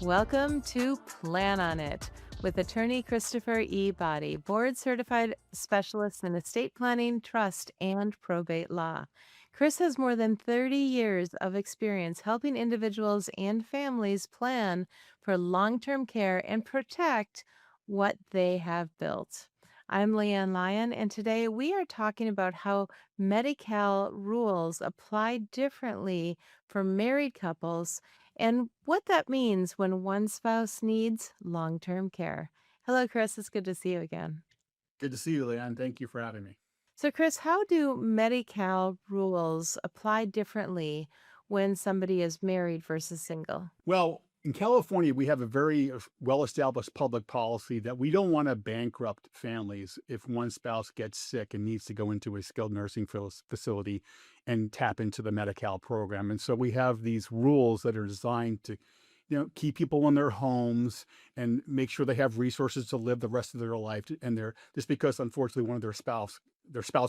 Welcome to Plan on It with attorney Christopher E. Botti, board certified specialist in estate planning, trust, and probate law. Chris has more than 30 years of experience helping individuals and families plan for long term care and protect what they have built. I'm Leanne Lyon, and today we are talking about how Medi-Cal rules apply differently for married couples and what that means when one spouse needs long term care. Hello, Chris. It's good to see you again. Good to see you, Leanne. Thank you for having me. So, Chris, how do Medi Cal rules apply differently when somebody is married versus single? Well, in California, we have a very well-established public policy that we don't want to bankrupt families if one spouse gets sick and needs to go into a skilled nursing facility and tap into the Medi-Cal program. And so we have these rules that are designed to, keep people in their homes and make sure they have resources to live the rest of their life. And they're just because unfortunately one of their spouse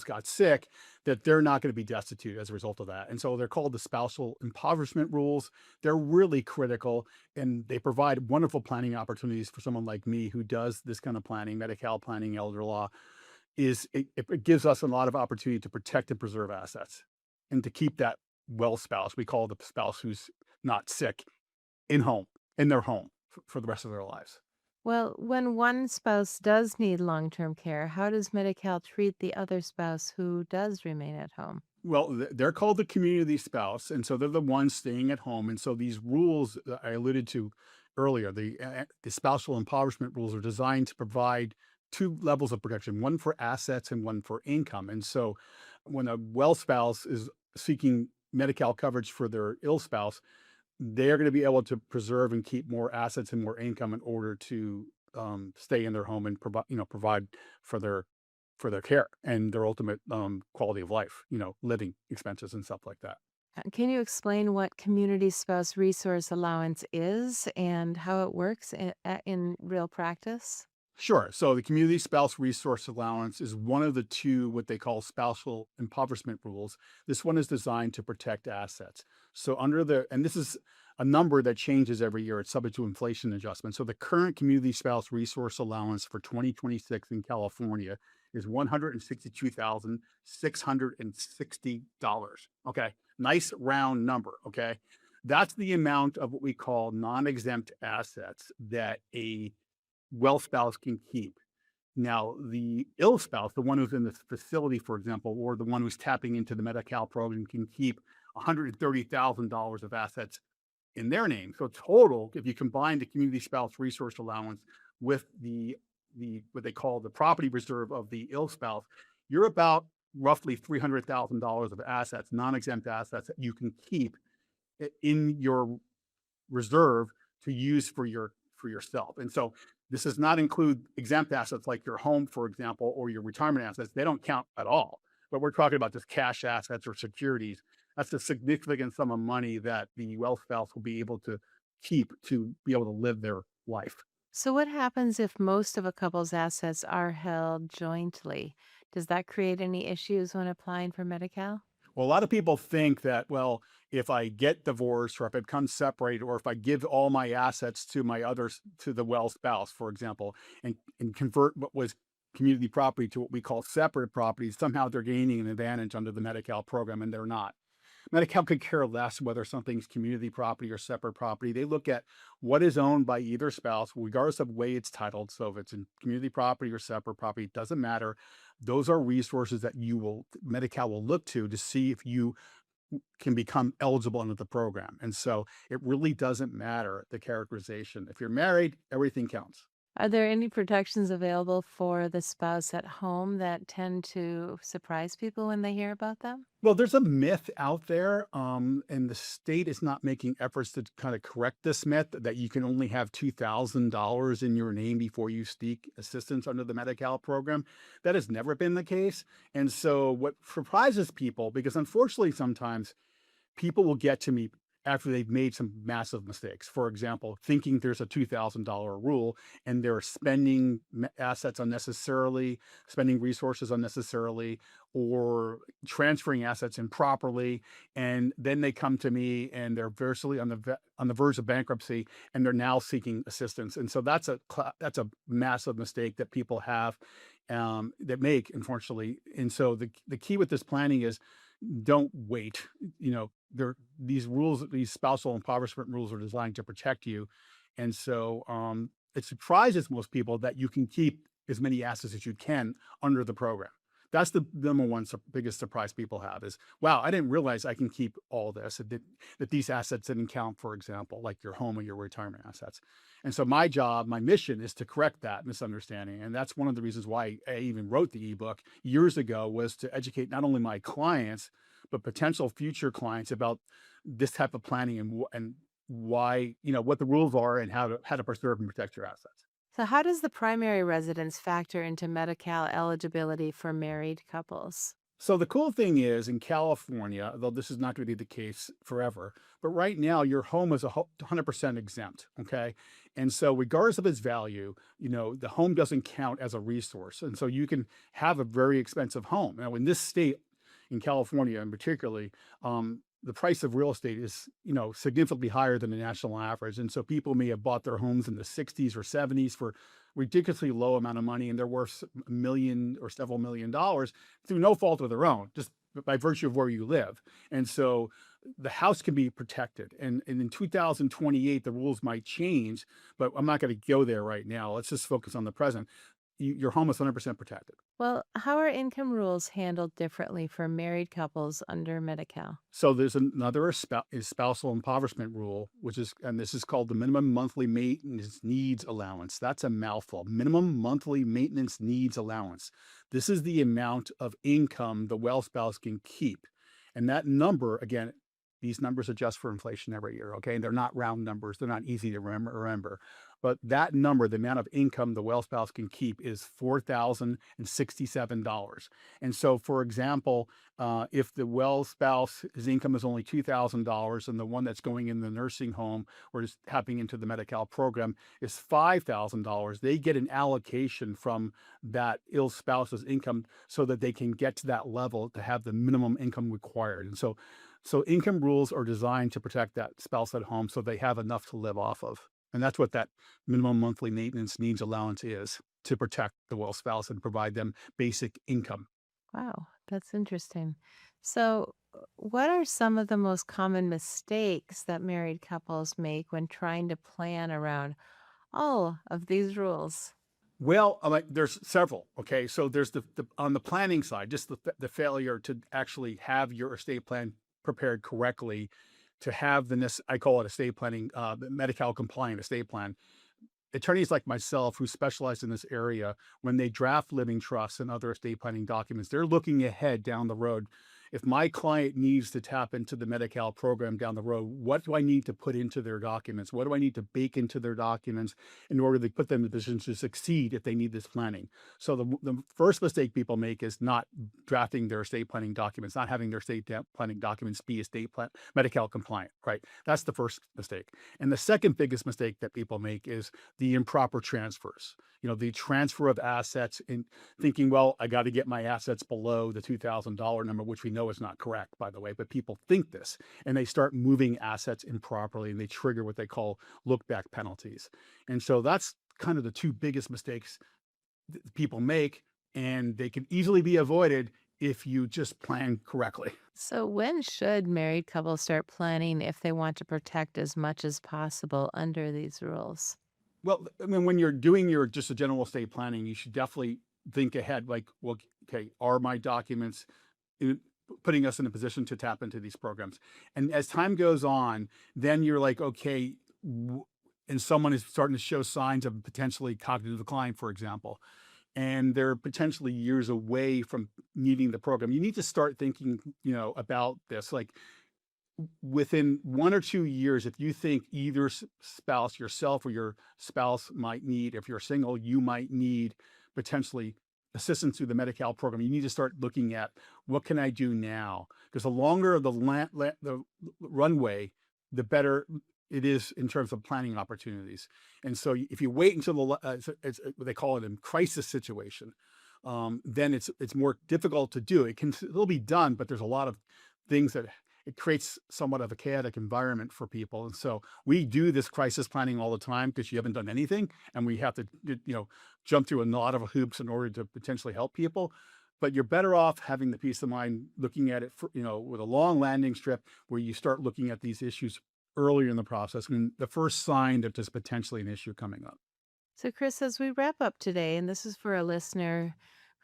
got sick, that they're not going to be destitute as a result of that. And so they're called the spousal impoverishment rules. They're really critical and they provide wonderful planning opportunities for someone like me who does this kind of planning, Medi-Cal planning, elder law. It gives us a lot of opportunity to protect and preserve assets and to keep that well spouse. We call the spouse who's not sick in their home for the rest of their lives. Well, when one spouse does need long term care, how does Medi Cal treat the other spouse who does remain at home? Well, they're called the community spouse, and so they're the ones staying at home. And so these rules that I alluded to earlier, the spousal impoverishment rules, are designed to provide two levels of protection: one for assets and one for income. And so, when a well spouse is seeking Medi-Cal coverage for their ill spouse, they're going to be able to preserve and keep more assets and more income in order to stay in their home and provide for their care and their ultimate quality of life, living expenses and stuff like that. Can you explain what Community Spouse Resource Allowance is and how it works in real practice? Sure. So the Community Spouse Resource Allowance is one of the two what they call spousal impoverishment rules. This one is designed to protect assets. So and this is a number that changes every year. It's subject to inflation adjustment. So the current Community Spouse Resource Allowance for 2026 in California is $162,660. Okay. Nice round number. Okay. That's the amount of what we call non-exempt assets that a well spouse can keep. Now, the ill spouse, the one who's in this facility, for example, or the one who's tapping into the Medi-Cal program, can keep $130,000 of assets in their name. So total, if you combine the community spouse resource allowance with the what they call the property reserve of the ill spouse, you're about roughly $300,000 of assets, non-exempt assets that you can keep in your reserve to use for yourself. And so this does not include exempt assets like your home, for example, or your retirement assets. They don't count at all. But we're talking about just cash assets or securities. That's a significant sum of money that the wealth spouse will be able to keep to be able to live their life. So, what happens if most of a couple's assets are held jointly? Does that create any issues when applying for Medi Cal? Well, a lot of people think that, well, if I get divorced or if I become separated or if I give all my assets to to the well spouse, for example, and convert what was community property to what we call separate property, somehow they're gaining an advantage under the Medi-Cal program, and they're not. Medi-Cal could care less whether something's community property or separate property. They look at what is owned by either spouse, regardless of way it's titled. So if it's in community property or separate property, it doesn't matter. Those are resources that Medi-Cal will look to see if you can become eligible under the program. And so it really doesn't matter the characterization. If you're married, everything counts. Are there any protections available for the spouse at home that tend to surprise people when they hear about them? Well, there's a myth out there, and the state is not making efforts to kind of correct this myth that you can only have $2,000 in your name before you seek assistance under the Medi-Cal program. That has never been the case. And so, what surprises people, because unfortunately, sometimes people will get to me after they've made some massive mistakes. For example, thinking there's a $2,000 rule and they're spending assets unnecessarily, spending resources unnecessarily, or transferring assets improperly. And then they come to me and they're virtually on the verge of bankruptcy, and they're now seeking assistance. And so that's a massive mistake that people have, that make, unfortunately. And so the key with this planning is, don't wait. These rules, these spousal impoverishment rules, are designed to protect you. And so it surprises most people that you can keep as many assets as you can under the program. That's the number one biggest surprise people have is, wow, I didn't realize I can keep all this, that these assets didn't count, for example, like your home or your retirement assets. And so my job, my mission, is to correct that misunderstanding. And that's one of the reasons why I even wrote the ebook years ago, was to educate not only my clients, but potential future clients about this type of planning, and why, what the rules are, and how to preserve and protect your assets. So, how does the primary residence factor into Medi-Cal eligibility for married couples? So the cool thing is, in California, though this is not going to be the case forever, but right now your home is 100% exempt. Okay. And so regardless of its value, the home doesn't count as a resource. And so you can have a very expensive home. Now, in this state, in California in particularly, the price of real estate is, significantly higher than the national average. And so people may have bought their homes in the 60s or 70s for ridiculously low amount of money, and they're worth a million or several $1 million through no fault of their own, just by virtue of where you live. And so the house can be protected. And in 2028, the rules might change, but I'm not going to go there right now. Let's just focus on the present. Your home is 100% protected. Well, how are income rules handled differently for married couples under Medi-Cal? So there's another spousal impoverishment rule, and this is called the minimum monthly maintenance needs allowance. That's a mouthful. Minimum monthly maintenance needs allowance. This is the amount of income the well spouse can keep. And that number, again, these numbers adjust for inflation every year. Okay. And they're not round numbers. They're not easy to remember. But that number, the amount of income the well spouse can keep, is $4,067. And so, for example, if the well spouse's income is only $2,000, and the one that's going in the nursing home or is tapping into the Medi-Cal program is $5,000, they get an allocation from that ill spouse's income so that they can get to that level to have the minimum income required. And so income rules are designed to protect that spouse at home so they have enough to live off of. And that's what that minimum monthly maintenance needs allowance is, to protect the well spouse and provide them basic income. Wow, that's interesting. So, what are some of the most common mistakes that married couples make when trying to plan around all of these rules? Well, there's several. Okay, so there's the on the planning side, just the failure to actually have your estate plan prepared correctly, to have I call it estate planning, Medi-Cal compliant estate plan. Attorneys like myself who specialize in this area, when they draft living trusts and other estate planning documents, they're looking ahead down the road. If my client needs to tap into the Medi-Cal program down the road, what do I need to put into their documents? What do I need to bake into their documents in order to put them in a position to succeed if they need this planning? So the first mistake people make is not drafting their estate planning documents, not having their planning documents be Medi-Cal compliant, right? That's the first mistake. And the second biggest mistake that people make is the improper transfers. The transfer of assets, in thinking, well, I got to get my assets below the $2,000 number, which we know is not correct, by the way, but people think this, and they start moving assets improperly, and they trigger what they call look back penalties. And so that's kind of the two biggest mistakes that people make, and they can easily be avoided if you just plan correctly. So, when should married couples start planning if they want to protect as much as possible under these rules? Well, I mean, when you're doing your just a general estate planning, you should definitely think ahead. Like, well, okay, are my documents in, putting us in a position to tap into these programs? And as time goes on, then you're like, okay, and someone is starting to show signs of potentially cognitive decline, for example, and they're potentially years away from needing the program. You need to start thinking, about this. Like, within 1 or 2 years, if you think either spouse, yourself or your spouse, might need, if you're single, you might need potentially assistance through the Medi-Cal program, you need to start looking at, what can I do now? Because the longer the runway, the better it is in terms of planning opportunities. And so if you wait until it's what they call it in crisis situation, then it's more difficult to do. It can still be done, but there's a lot of things that it creates somewhat of a chaotic environment for people. And so we do this crisis planning all the time because you haven't done anything, and we have to jump through a lot of hoops in order to potentially help people. But you're better off having the peace of mind looking at it for, with a long landing strip where you start looking at these issues earlier in the process and the first sign that there's potentially an issue coming up. So, Chris, as we wrap up today, and this is for a listener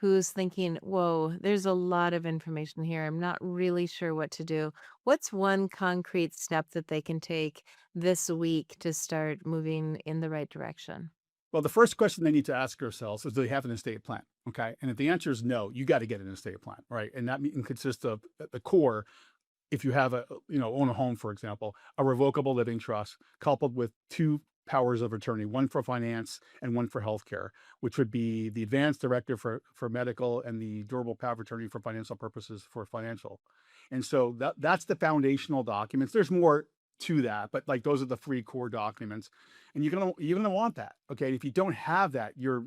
who's thinking, whoa, there's a lot of information here. I'm not really sure what to do. What's one concrete step that they can take this week to start moving in the right direction? Well, the first question they need to ask themselves is, do they have an estate plan? Okay. And if the answer is no, you got to get an estate plan, right? And that consists of at the core, if you have own a home, for example, a revocable living trust coupled with two powers of attorney, one for finance and one for healthcare, which would be the advanced directive for medical and the durable power of attorney for financial purposes for financial. And so that's the foundational documents. There's more to that, but like those are the three core documents, and you're gonna want that. Okay, if you don't have that, you're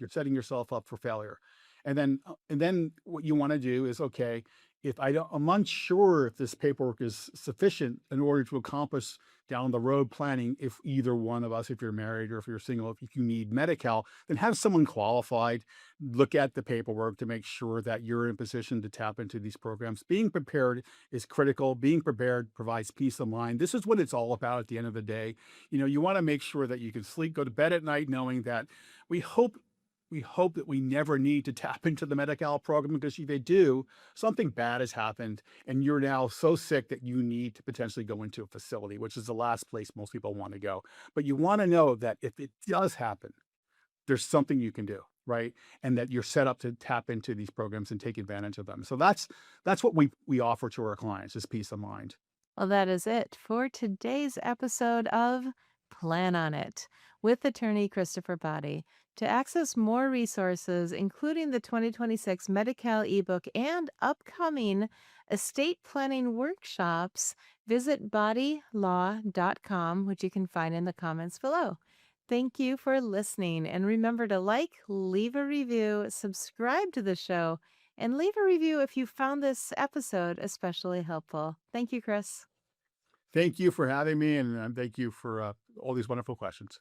setting yourself up for failure. And then what you want to do is, okay, if I'm unsure if this paperwork is sufficient in order to accomplish down the road planning, if either one of us, if you're married or if you're single, if you need Medi-Cal, then have someone qualified look at the paperwork to make sure that you're in position to tap into these programs. Being prepared is critical. Being prepared provides peace of mind. This is what it's all about at the end of the day. You want to make sure that you can sleep, go to bed at night knowing that we hope we hope that we never need to tap into the Medi-Cal program, because if they do, something bad has happened and you're now so sick that you need to potentially go into a facility, which is the last place most people want to go. But you want to know that if it does happen, there's something you can do, right? And that you're set up to tap into these programs and take advantage of them. So that's what we offer to our clients, is peace of mind. Well, that is it for today's episode of Plan on It with attorney Christopher Botti. To access more resources, including the 2026 Medi-Cal ebook and upcoming estate planning workshops, visit boddilaw.com, which you can find in the comments below. Thank you for listening, and remember to like, leave a review, subscribe to the show, and leave a review if you found this episode especially helpful. Thank you, Chris. Thank you for having me, and thank you for all these wonderful questions.